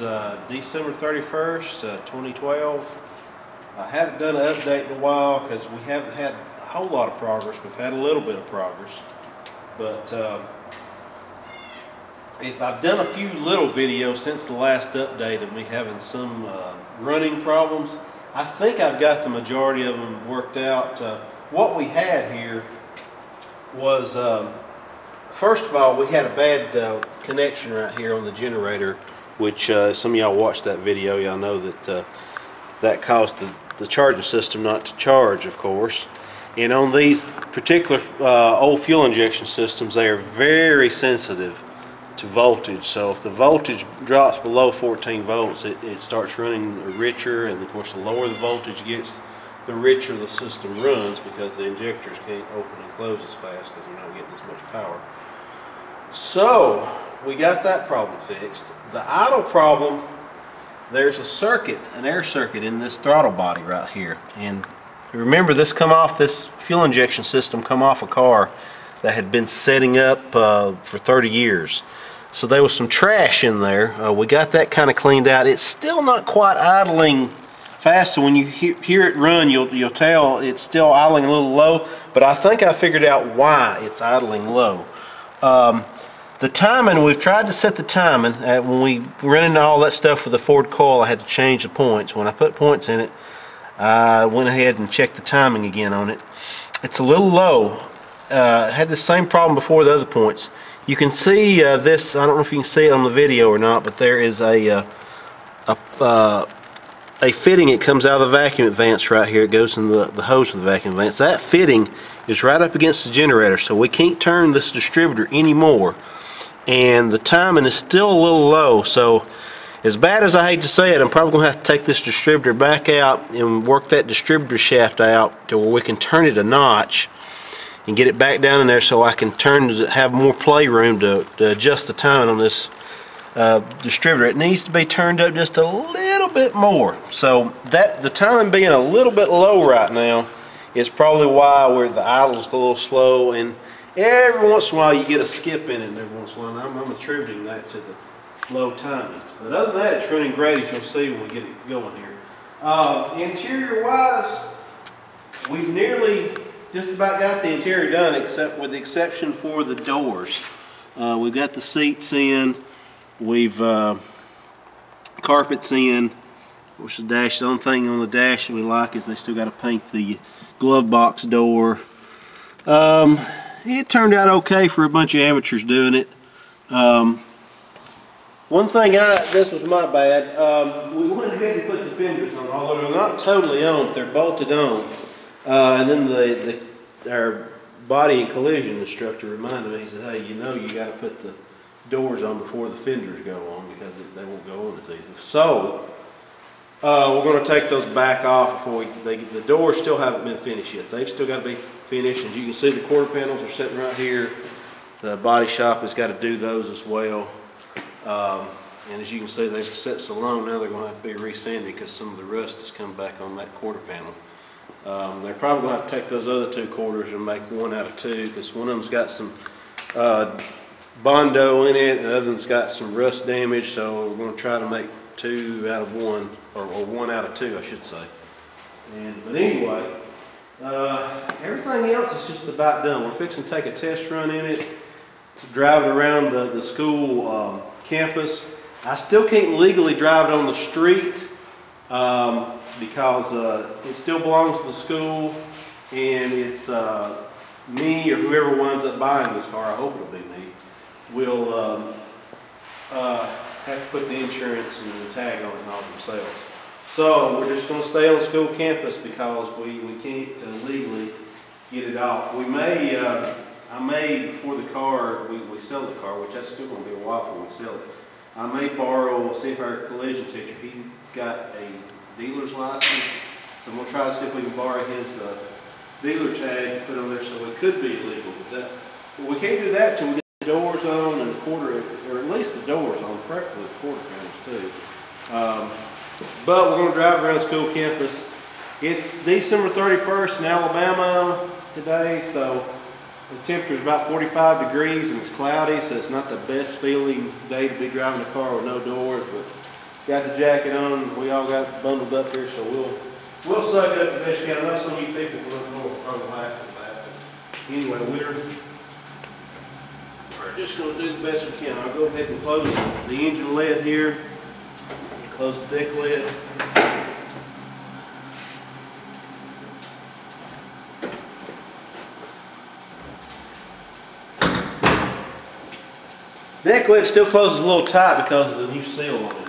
is December 31st, 2012. I haven't done an update in a while because we haven't had a whole lot of progress. We've had a little bit of progress, but if I've done a few little videos since the last update of me having some running problems, I think I've got the majority of them worked out. What we had here was, first of all, we had a bad connection right here on the generator, which some of y'all watched that video. Y'all know that that caused the charging system not to charge, of course. And on these particular old fuel injection systems, they are very sensitive to voltage. So if the voltage drops below 14 volts, it starts running richer, and of course the lower the voltage gets, the richer the system runs, because the injectors can't open and close as fast because they're not getting as much power. So we got that problem fixed. The idle problem, there's a circuit, an air circuit in this throttle body right here, and remember, this fuel injection system come off a car that had been setting up for 30 years. So there was some trash in there. We got that kind of cleaned out. It's still not quite idling fast, so when you hear it run, you'll tell it's still idling a little low, but I think I figured out why it's idling low. The timing, we've tried to set the timing. When we run into all that stuff with the Ford coil, I had to change the points. When I put points in it, I went ahead and checked the timing again on it. It's a little low. Had the same problem before the other points. You can see this, I don't know if you can see it on the video or not, but there is a fitting. It comes out of the vacuum advance right here. It goes in the hose of the vacuum advance. That fitting is right up against the generator, so we can't turn this distributor anymore. And the timing is still a little low, so as bad as I hate to say it, I'm probably going to have to take this distributor back out and work that distributor shaft out to where we can turn it a notch and get it back down in there, so I can have more playroom to adjust the timing on this distributor. It needs to be turned up just a little bit more. So that the timing being a little bit low right now is probably why the idle is a little slow, and every once in a while you get a skip in it, and every once in a while, and I'm attributing that to the low timing. But other than that, it's running great, as you'll see when we get it going here. Interior wise, we've nearly just about got the interior done, except with the exception for the doors. We've got the seats in, we've carpets in. Of course, the dash, the only thing on the dash that we like is they still got to paint the glove box door. It turned out okay for a bunch of amateurs doing it. One thing, this was my bad, we went ahead and put the fenders on, although they're not totally on, they're bolted on. And then our body and collision instructor reminded me, he said, hey, you know you got to put the doors on before the fenders go on, because they won't go on as easy. So, we're going to take those back off before the doors still haven't been finished yet. They've still got to be finished, and you can see the quarter panels are sitting right here. The body shop has got to do those as well. And as you can see, they've set so long now, they're going to have to be resanded because some of the rust has come back on that quarter panel. They're probably going to have to take those other two quarters and make one out of two, because one of them's got some Bondo in it, and the other one's got some rust damage, so we're going to try to make two out of one, or one out of two, I should say. But anyway, everything else is just about done. We're fixing to take a test run in it to drive it around the school campus. I still can't legally drive it on the street because it still belongs to the school, and it's me or whoever winds up buying this car, I hope it'll be me, will have to put the insurance and the tag on it and all themselves. So we're just going to stay on the school campus because we can't legally get it off. We may, I may, before the car, we sell the car, which that's still going to be a while before we sell it, I may borrow, see if our collision teacher, he's got a dealer's license, so I'm going to try to see if we can borrow his dealer tag and put on there, so it could be illegal. But we can't do that till we get the doors on and the quarter, or at least the doors on, preferably the quarter panels too. But we're going to drive around the school campus. It's December 31st in Alabama today, so the temperature is about 45 degrees and it's cloudy, so it's not the best feeling day to be driving a car with no doors, but got the jacket on. We all got bundled up here, so we'll suck it up the best we can. I know some of you people will probably laugh at that. But anyway, we're just going to do the best we can. I'll go ahead and close the engine lid here. Close the deck lid. Deck lid still closes a little tight because of the new seal on it.